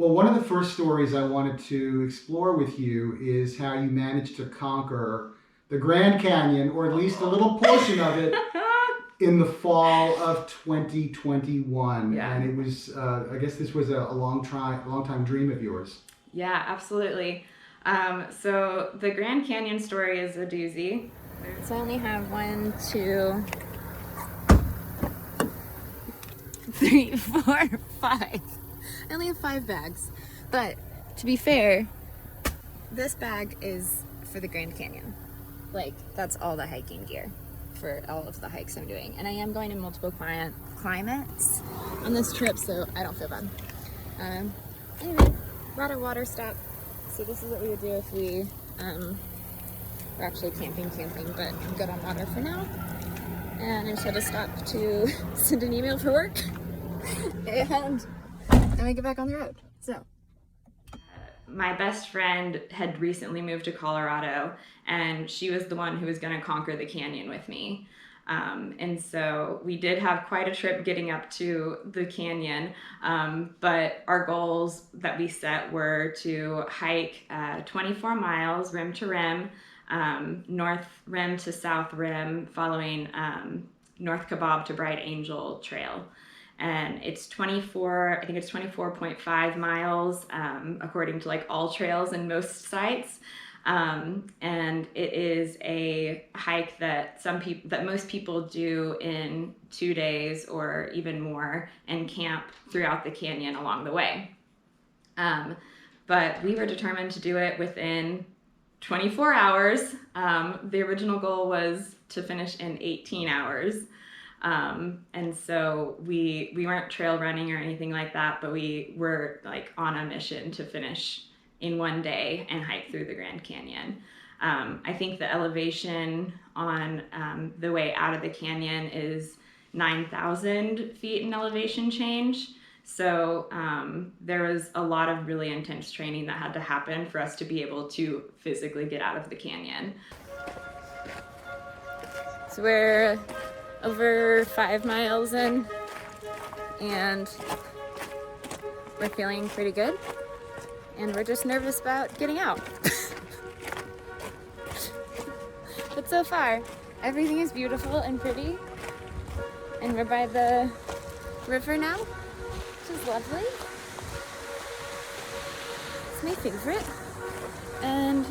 Well, one of the first stories I wanted to explore with you is how you managed to conquer the Grand Canyon, or at least a little portion of it, in the fall of 2021. Yeah. And it was, I guess this was a long time dream of yours. Yeah, absolutely. So the Grand Canyon story is a doozy. So I only have 1, 2, 3, 4, 5. I only have 5 bags. But to be fair, this bag is for the Grand Canyon. Like, that's all the hiking gear for all of the hikes I'm doing. And I am going to multiple climates on this trip, so I don't feel bad. Anyway, we're at a water stop. So this is what we would do if we we're actually camping, but I'm good on water for now. And I just had to stop to send an email for work. And then we get back on the road. So my best friend had recently moved to Colorado, and she was the one who was going to conquer the canyon with me. And so we did have quite a trip getting up to the canyon, but our goals that we set were to hike 24 miles rim to rim, north rim to south rim, following North Kebab to Bright Angel Trail. And it's 24.5 miles, according to like all trails and most sites. And it is a hike that most people do in 2 days or even more, and camp throughout the canyon along the way. But we were determined to do it within 24 hours. The original goal was to finish in 18 hours. And so we weren't trail running or anything like that, but we were like on a mission to finish in 1 day and hike through the Grand Canyon. I think the elevation on the way out of the canyon is 9,000 feet in elevation change. So there was a lot of really intense training that had to happen for us to be able to physically get out of the canyon. So we're over 5 miles in, and we're feeling pretty good. And we're just nervous about getting out. But so far, everything is beautiful and pretty. And we're by the river now, which is lovely. It's my favorite. And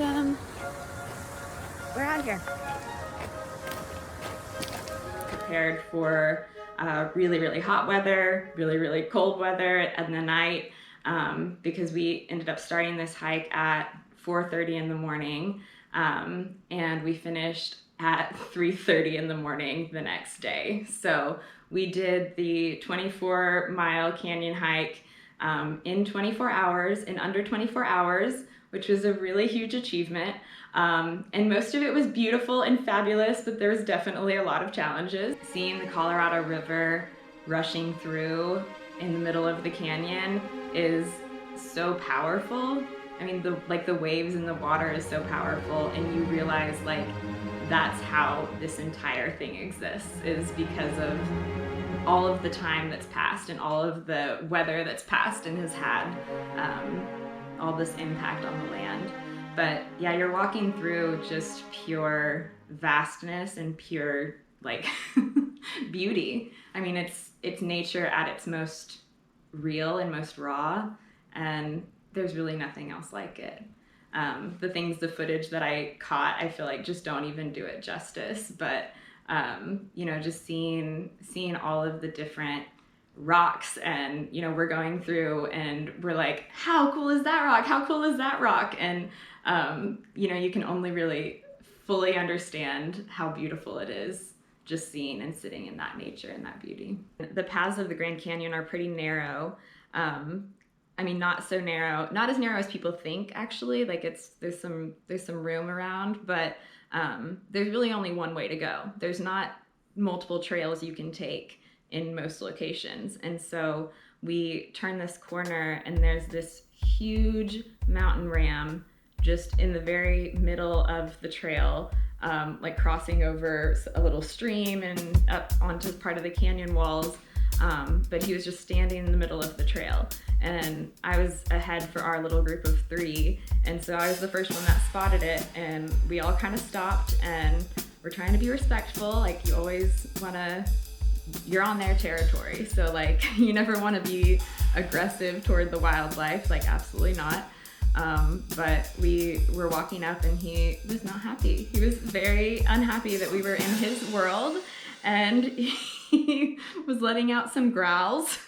we're out here. Prepared for really, really hot weather, really, really cold weather in the night, because we ended up starting this hike at 4:30 in the morning, and we finished at 3:30 in the morning the next day. So we did the 24-mile canyon hike in under 24 hours, which was a really huge achievement. And most of it was beautiful and fabulous, but there was definitely a lot of challenges. Seeing the Colorado River rushing through in the middle of the canyon is so powerful. I mean, the waves in the water is so powerful, and you realize like that's how this entire thing exists, is because of all of the time that's passed and all of the weather that's passed and has had all this impact on the land. But yeah, you're walking through just pure vastness and pure like beauty. I mean, it's nature at its most real and most raw, and there's really nothing else like it. The footage that I caught, I feel like just don't even do it justice. But just seeing all of the different rocks, and we're going through and we're like, how cool is that rock? How cool is that rock? And you can only really fully understand how beautiful it is just seeing and sitting in that nature and that beauty. The paths of the Grand Canyon are pretty narrow. Not so narrow, not as narrow as people think, actually. Like there's some room around, but there's really only one way to go. There's not multiple trails you can take in most locations. And so we turn this corner and there's this huge mountain ram just in the very middle of the trail, crossing over a little stream and up onto part of the canyon walls. but he was just standing in the middle of the trail. And I was ahead for our little group of 3. And so I was the first one that spotted it, and we all kind of stopped, and we're trying to be respectful. Like, you always you're on their territory. So like, you never want to be aggressive toward the wildlife, like absolutely not. But we were walking up and he was not happy. He was very unhappy that we were in his world, and he was letting out some growls,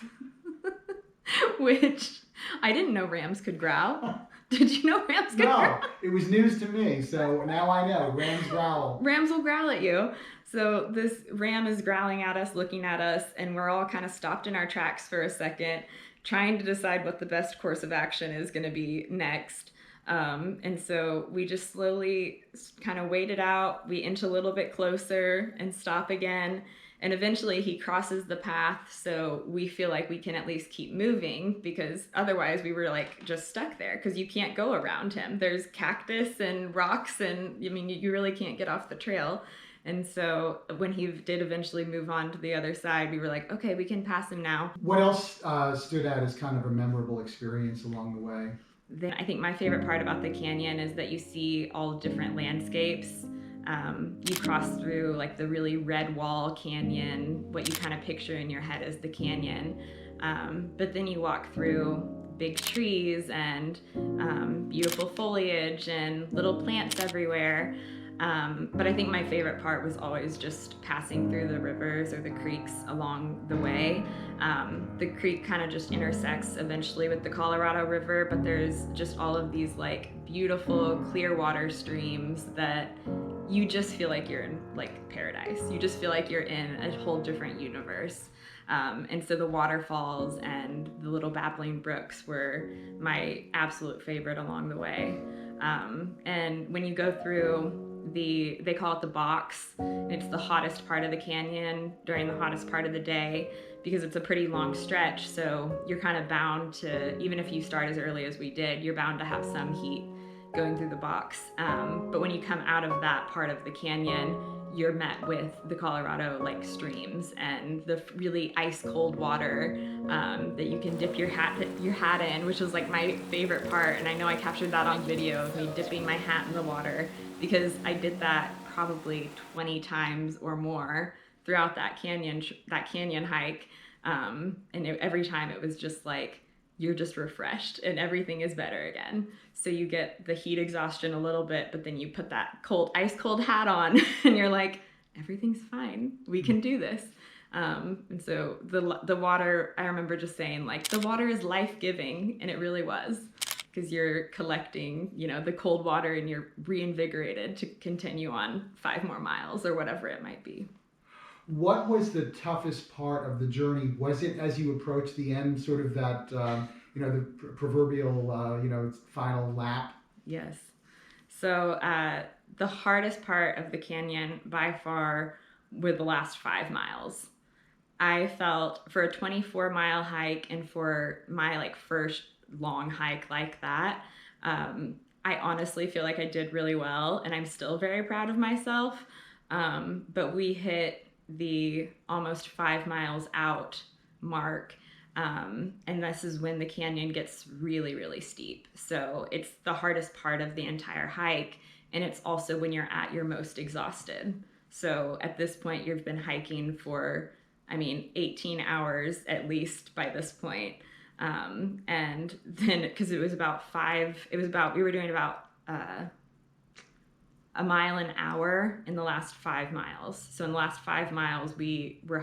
which I didn't know rams could growl. Did you know rams could growl? No, it was news to me, so now I know. Rams growl. Rams will growl at you. So this ram is growling at us, looking at us, and we're all kind of stopped in our tracks for a second, trying to decide what the best course of action is going to be next. And so we just slowly kind of wait it out. We inch a little bit closer and stop again. And eventually he crosses the path, so we feel like we can at least keep moving, because otherwise we were like just stuck there, because you can't go around him. There's cactus and rocks, and I mean, you really can't get off the trail. And so when he did eventually move on to the other side, we were like, okay, we can pass him now. What else stood out as kind of a memorable experience along the way? Then I think my favorite part about the canyon is that you see all different landscapes. You cross through like the really red wall canyon, what you kind of picture in your head as the canyon. But then you walk through big trees and beautiful foliage and little plants everywhere. But I think my favorite part was always just passing through the rivers or the creeks along the way. The creek kind of just intersects eventually with the Colorado River, but there's just all of these like beautiful clear water streams that you just feel like you're in like paradise. You just feel like you're in a whole different universe. And so the waterfalls and the little babbling brooks were my absolute favorite along the way. And when you go through they call it the box, and it's the hottest part of the canyon during the hottest part of the day, because it's a pretty long stretch, so you're kind of bound to, even if you start as early as we did, you're bound to have some heat going through the box. But when you come out of that part of the canyon, you're met with the Colorado like streams and the really ice cold water that you can dip your hat in, which was like my favorite part. And I know I captured that on video of me dipping my hat in the water, because I did that probably 20 times or more throughout that canyon hike. Every time it was just like, you're just refreshed and everything is better again. So you get the heat exhaustion a little bit, but then you put that ice cold hat on and you're like, everything's fine. We can do this. And so the water, I remember just saying like, the water is life-giving, and it really was, because you're collecting, the cold water and you're reinvigorated to continue on 5 more miles or whatever it might be. What was the toughest part of the journey? Was it as you approached the end, sort of that, the proverbial, final lap? Yes. So the hardest part of the canyon by far were the last 5 miles. I felt for a 24-mile hike and for my first long hike like that, I honestly feel like I did really well, and I'm still very proud of myself. But we hit the almost 5 miles out mark, and this is when the canyon gets really, really steep. So it's the hardest part of the entire hike, and it's also when you're at your most exhausted. So at this point, you've been hiking for 18 hours at least by this point. And then, because we were doing about a mile an hour in the last 5 miles. So in the last 5 miles, we were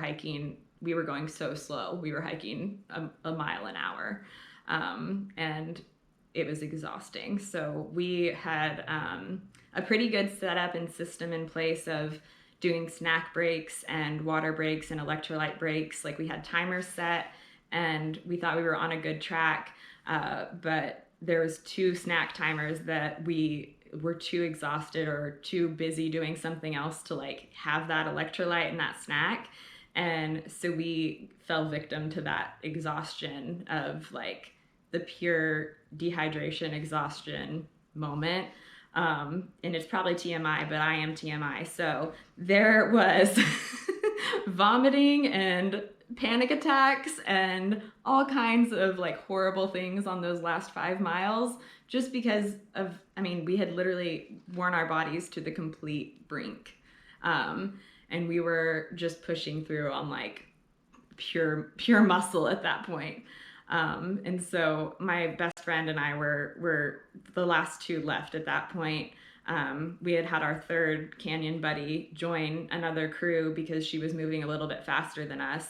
going so slow. We were hiking a mile an hour. And it was exhausting. So we had a pretty good setup and system in place of doing snack breaks and water breaks and electrolyte breaks. Like, we had timers set, and we thought we were on a good track. But there was 2 snack timers that we were too exhausted or too busy doing something else to have that electrolyte and that snack. And so we fell victim to that exhaustion of the pure dehydration exhaustion moment. And it's probably TMI, but I am TMI. So there was vomiting and panic attacks and all kinds of like horrible things on those last 5 miles, just because of, I mean, we had literally worn our bodies to the complete brink. And we were just pushing through on like pure muscle at that point. And so my best friend and I were the last 2 left at that point. We had our third canyon buddy join another crew because she was moving a little bit faster than us,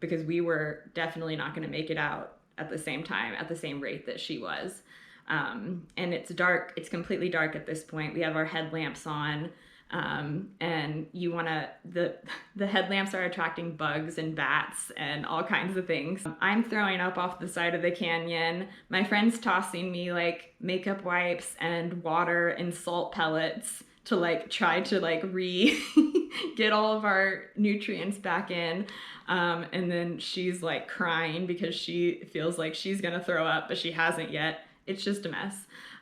because we were definitely not going to make it out at the same time, at the same rate that she was. And it's dark. It's completely dark at this point. We have our headlamps on. And the headlamps are attracting bugs and bats and all kinds of things. I'm throwing up off the side of the canyon. My friend's tossing me like makeup wipes and water and salt pellets to like try to like get all of our nutrients back in. And then she's like crying because she feels like she's gonna throw up, but she hasn't yet. It's just a mess.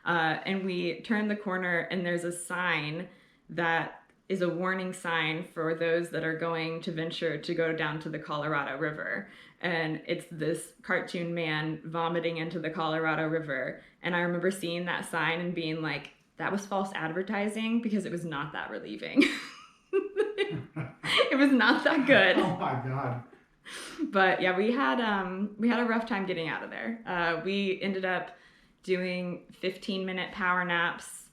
And we turn the corner and there's a sign that is a warning sign for those that are going to venture to go down to the Colorado River. And it's this cartoon man vomiting into the Colorado River. And I remember seeing that sign and being like, that was false advertising, because it was not that relieving. It was not that good. Oh my God. But yeah, we had a rough time getting out of there. We ended up doing 15-minute power naps,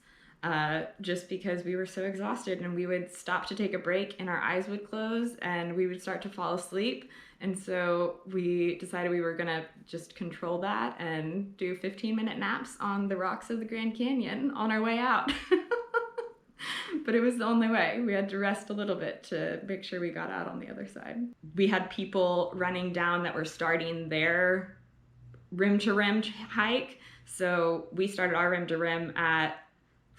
just because we were so exhausted, and we would stop to take a break and our eyes would close and we would start to fall asleep. And so we decided we were gonna just control that and do 15-minute naps on the rocks of the Grand Canyon on our way out. But it was the only way. We had to rest a little bit to make sure we got out on the other side. We had people running down that were starting their rim to rim hike. So we started our rim to rim at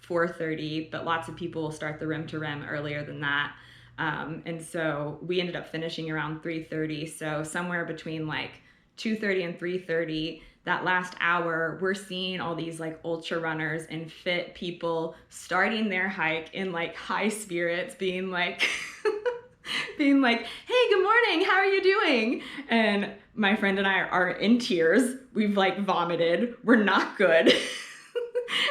4:30, but lots of people will start the rim to rim earlier than that. And so we ended up finishing around 3:30. So somewhere between like 2:30 and 3:30, that last hour, we're seeing all these like ultra runners and fit people starting their hike in like high spirits, being like, being like, hey, good morning, how are you doing? And my friend and I are in tears. We've like vomited. We're not good.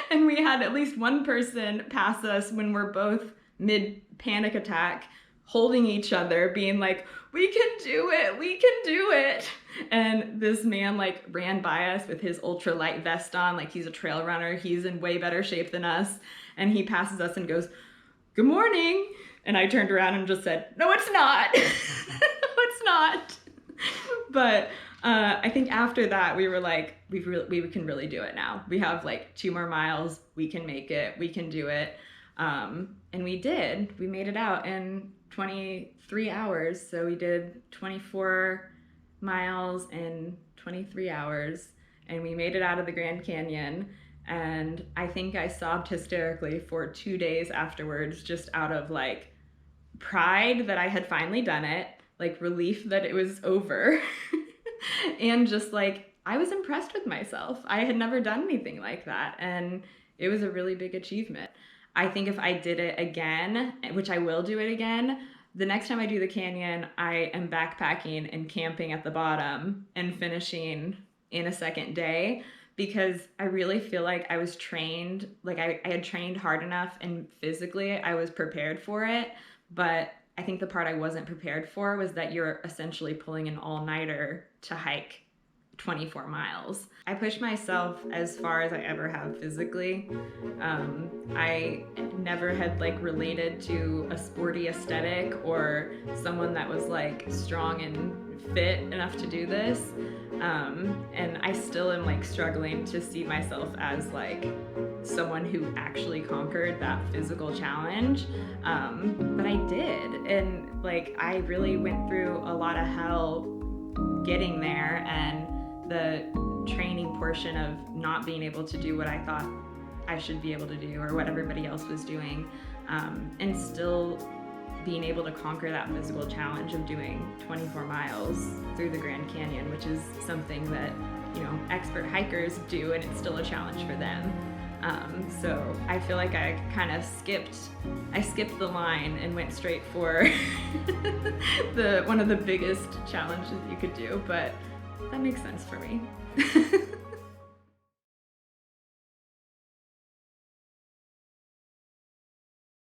And we had at least one person pass us when we're both mid panic attack, holding each other, being like, we can do it, we can do it. And this man like ran by us with his ultra light vest on, like he's a trail runner, he's in way better shape than us. And he passes us and goes, good morning. And I turned around and just said, no, it's not. No, it's not. But I think after that, we were like, we can really do it now. We have like 2 more miles. We can make it. We can do it. And we did. We made it out in 23 hours. So we did 24 miles in 23 hours. And we made it out of the Grand Canyon. And I think I sobbed hysterically for 2 days afterwards, just out of like pride that I had finally done it, like relief that it was over. And just like, I was impressed with myself. I had never done anything like that. And it was a really big achievement. I think if I did it again, which I will do it again, the next time I do the canyon, I am backpacking and camping at the bottom and finishing in a second day, because I really feel like I was trained, like I had trained hard enough, and physically I was prepared for it. But I think the part I wasn't prepared for was that you're essentially pulling an all-nighter to hike 24 miles. I pushed myself as far as I ever have physically. I never had like related to a sporty aesthetic or someone that was like strong and fit enough to do this. And I still am like struggling to see myself as like someone who actually conquered that physical challenge. But I did. And like, I really went through a lot of hell getting there, and the training portion of not being able to do what I thought I should be able to do or what everybody else was doing, and still being able to conquer that physical challenge of doing 24 miles through the Grand Canyon, which is something that, you know, expert hikers do, and it's still a challenge for them. So I feel like I kind of skipped the line and went straight for one of the biggest challenges you could do, but that makes sense for me.